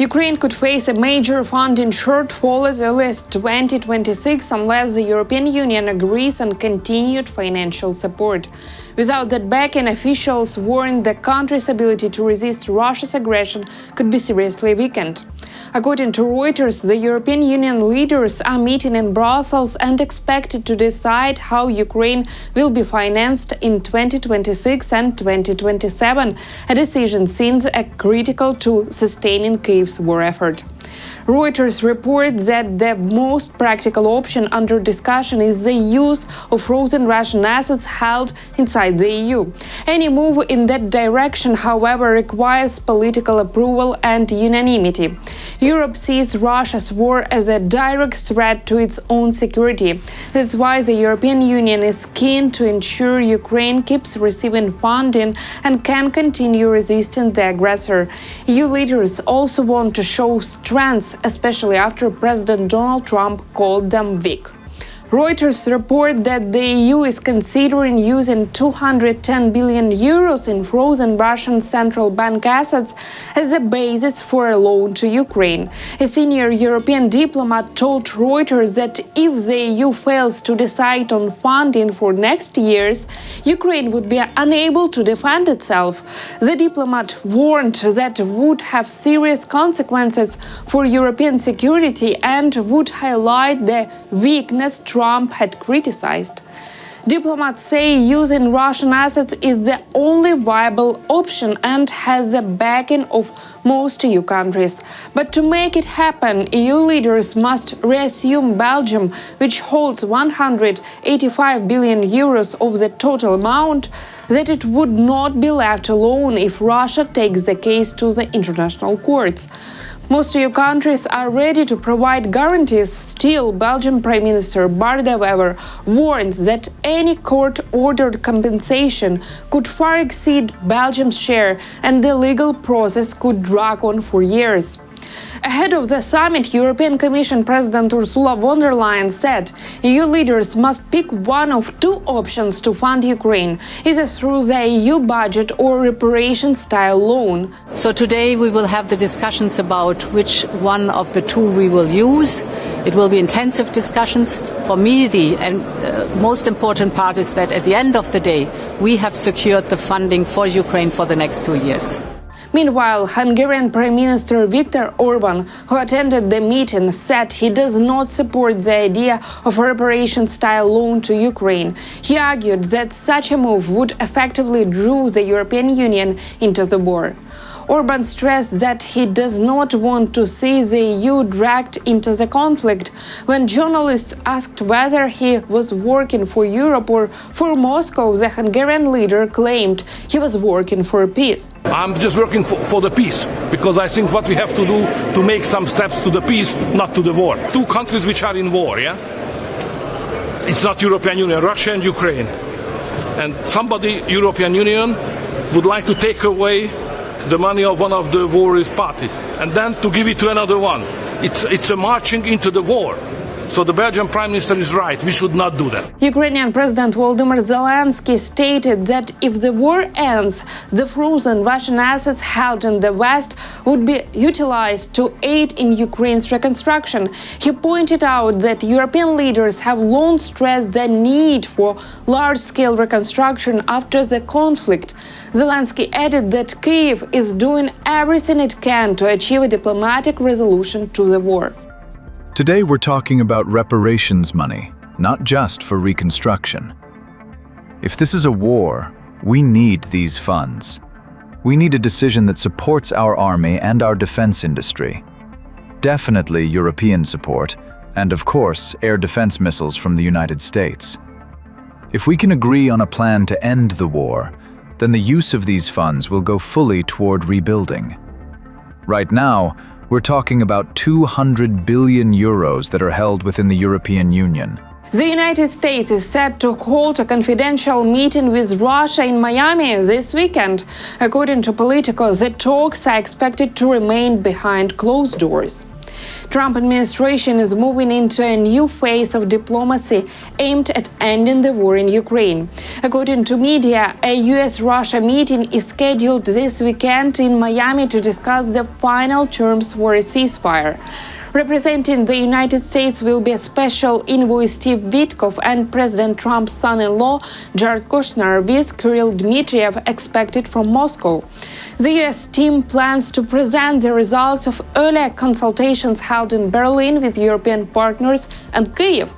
Ukraine could face a major funding shortfall as early as 2026 unless the European Union agrees on continued financial support. Without that backing, officials warn the country's ability to resist Russia's aggression could be seriously weakened. According to Reuters, the European Union leaders are meeting in Brussels and expected to decide how Ukraine will be financed in 2026 and 2027, a decision seen as critical to sustaining Kyiv's war effort. Reuters reports that the most practical option under discussion is the use of frozen Russian assets held inside the EU. Any move in that direction, however, requires political approval and unanimity. Europe sees Russia's war as a direct threat to its own security. That's why the European Union is keen to ensure Ukraine keeps receiving funding and can continue resisting the aggressor. EU leaders also want to show strength, especially after President Donald Trump called them weak. Reuters report that the EU is considering using 210 billion euros in frozen Russian central bank assets as a basis for a loan to Ukraine. A senior European diplomat told Reuters that if the EU fails to decide on funding for next years, Ukraine would be unable to defend itself. The diplomat warned that would have serious consequences for European security and would highlight the weakness Trump had criticized. Diplomats say using Russian assets is the only viable option and has the backing of most EU countries. But to make it happen, EU leaders must reassume Belgium, which holds 185 billion euros of the total amount, that it would not be left alone if Russia takes the case to the international courts. Most EU countries are ready to provide guarantees. Still, Belgian Prime Minister Bart De Wever warns that any court-ordered compensation could far exceed Belgium's share and the legal process could drag on for years. Ahead of the summit, European Commission President Ursula von der Leyen said EU leaders must pick one of two options to fund Ukraine, either through the EU budget or reparation-style loan. So today we will have the discussions about which one of the two we will use. It will be intensive discussions. For me, the most important part is that at the end of the day, we have secured the funding for Ukraine for the next 2 years. Meanwhile, Hungarian Prime Minister Viktor Orban, who attended the meeting, said he does not support the idea of a reparation-style loan to Ukraine. He argued that such a move would effectively draw the European Union into the war. Orban stressed that he does not want to see the EU dragged into the conflict. When journalists asked whether he was working for Europe or for Moscow, the Hungarian leader claimed he was working for peace. I'm just working for the peace, because I think what we have to do to make some steps to the peace, not to the war. Two countries which are in war, yeah? It's not European Union, Russia and Ukraine. And somebody, European Union, would like to take away the money of one of the warriors party and then to give it to another one. It's a marching into the war. So the Belgian Prime Minister is right. We should not do that. Ukrainian President Volodymyr Zelenskyy stated that if the war ends, the frozen Russian assets held in the West would be utilized to aid in Ukraine's reconstruction. He pointed out that European leaders have long stressed the need for large-scale reconstruction after the conflict. Zelenskyy added that Kyiv is doing everything it can to achieve a diplomatic resolution to the war. Today we're talking about reparations money, not just for reconstruction. If this is a war, we need these funds. We need a decision that supports our army and our defense industry. Definitely European support, and of course, air defense missiles from the United States. If we can agree on a plan to end the war, then the use of these funds will go fully toward rebuilding. Right now, we're talking about 200 billion euros that are held within the European Union. The United States is set to hold a confidential meeting with Russia in Miami this weekend. According to Politico, the talks are expected to remain behind closed doors. Trump administration is moving into a new phase of diplomacy aimed at ending the war in Ukraine. According to media, a U.S. Russia meeting is scheduled this weekend in Miami to discuss the final terms for a ceasefire. Representing the United States will be a special envoy Steve Witkoff and President Trump's son-in-law Jared Kushner, with Kirill Dmitriev expected from Moscow. The U.S. team plans to present the results of earlier consultations held in Berlin with European partners and Kyiv.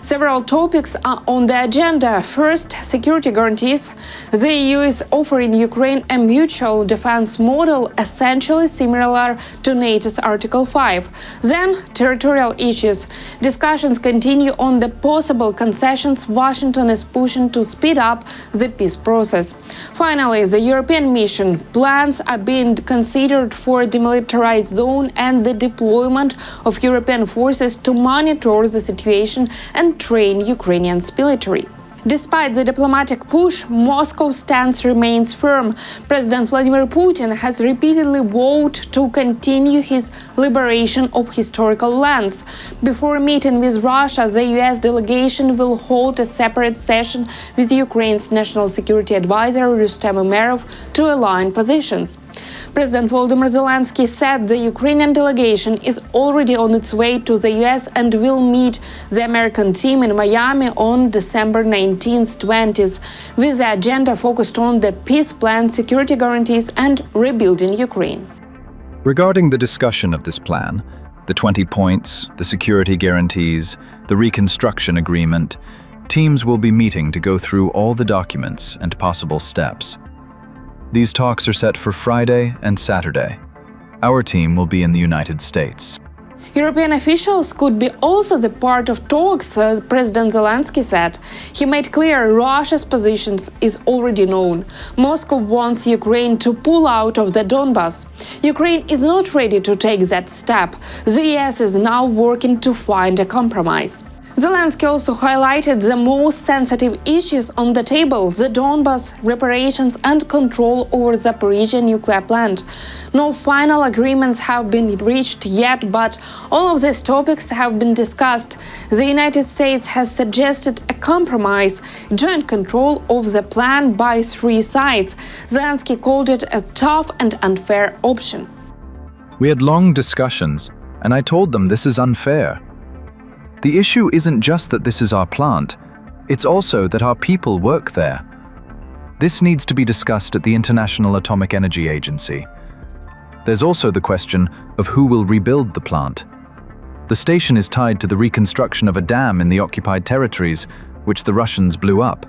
Several topics are on the agenda. First, security guarantees. The EU is offering Ukraine a mutual defense model essentially similar to NATO's Article 5. Then, territorial issues. Discussions continue on the possible concessions Washington is pushing to speed up the peace process. Finally, the European mission. Plans are being considered for a demilitarized zone and the deployment of European forces to monitor the situation and train Ukrainians military. Despite the diplomatic push, Moscow's stance remains firm. President Vladimir Putin has repeatedly vowed to continue his liberation of historical lands. Before meeting with Russia, the U.S. delegation will hold a separate session with Ukraine's National Security Advisor Rustem Umerov to align positions. President Volodymyr Zelenskyy said the Ukrainian delegation is already on its way to the U.S. and will meet the American team in Miami on December 19th-20th, with the agenda focused on the peace plan, security guarantees, and rebuilding Ukraine. Regarding the discussion of this plan, the 20 points, the security guarantees, the reconstruction agreement, teams will be meeting to go through all the documents and possible steps. These talks are set for Friday and Saturday. Our team will be in the United States. European officials could be also the part of talks, President Zelenskyy said. He made clear Russia's position is already known. Moscow wants Ukraine to pull out of the Donbas. Ukraine is not ready to take that step. The US is now working to find a compromise. Zelenskyy also highlighted the most sensitive issues on the table: the Donbas, reparations, and control over the Zaporizhzhia nuclear plant. No final agreements have been reached yet, but all of these topics have been discussed. The United States has suggested a compromise: joint control of the plan by three sides. Zelenskyy called it a tough and unfair option. We had long discussions, and I told them this is unfair. The issue isn't just that this is our plant, it's also that our people work there. This needs to be discussed at the International Atomic Energy Agency. There's also the question of who will rebuild the plant. The station is tied to the reconstruction of a dam in the occupied territories, which the Russians blew up.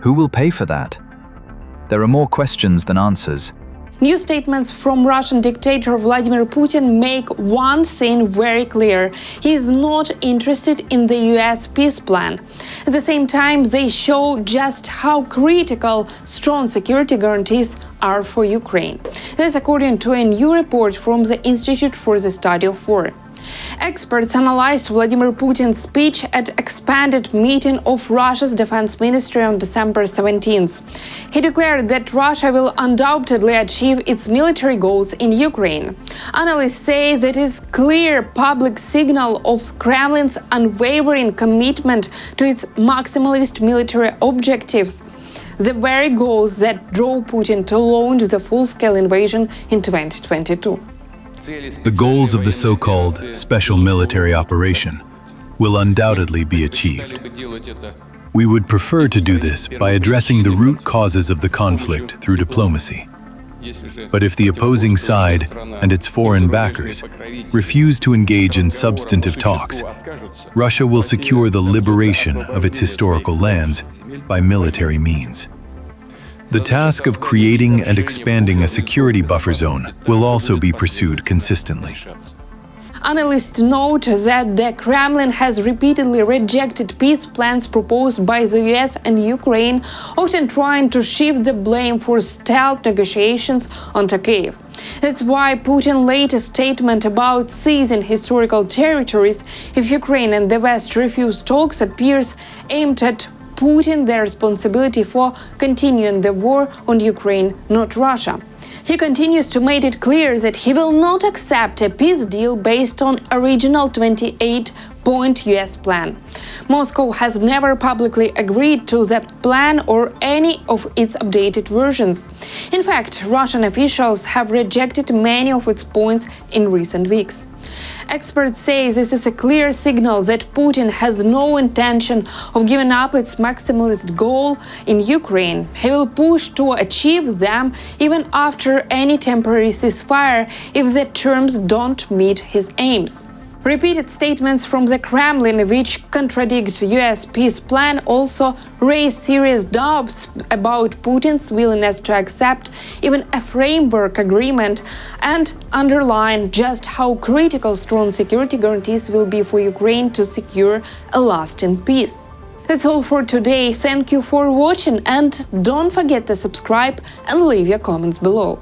Who will pay for that? There are more questions than answers. New statements from Russian dictator Vladimir Putin make one thing very clear: he is not interested in the US peace plan. At the same time, they show just how critical strong security guarantees are for Ukraine. This according to a new report from the Institute for the Study of War. Experts analyzed Vladimir Putin's speech at expanded meeting of Russia's defense ministry on December 17th. He declared that Russia will undoubtedly achieve its military goals in Ukraine. Analysts say that is clear public signal of Kremlin's unwavering commitment to its maximalist military objectives, the very goals that drove Putin to launch the full-scale invasion in 2022. The goals of the so-called special military operation will undoubtedly be achieved. We would prefer to do this by addressing the root causes of the conflict through diplomacy. But if the opposing side and its foreign backers refuse to engage in substantive talks, Russia will secure the liberation of its historical lands by military means. The task of creating and expanding a security buffer zone will also be pursued consistently. Analysts note that the Kremlin has repeatedly rejected peace plans proposed by the US and Ukraine, often trying to shift the blame for stealth negotiations onto Kyiv. That's why Putin's latest statement about seizing historical territories if Ukraine and the West refuse talks appears aimed at Putin the responsibility for continuing the war on Ukraine, not Russia. He continues to make it clear that he will not accept a peace deal based on original 28-point U.S. plan. Moscow has never publicly agreed to that plan or any of its updated versions. In fact, Russian officials have rejected many of its points in recent weeks. Experts say this is a clear signal that Putin has no intention of giving up its maximalist goal in Ukraine. He will push to achieve them even after any temporary ceasefire if the terms don't meet his aims. Repeated statements from the Kremlin which contradict U.S. peace plan also raise serious doubts about Putin's willingness to accept even a framework agreement and underline just how critical strong security guarantees will be for Ukraine to secure a lasting peace. That's all for today. Thank you for watching and don't forget to subscribe and leave your comments below.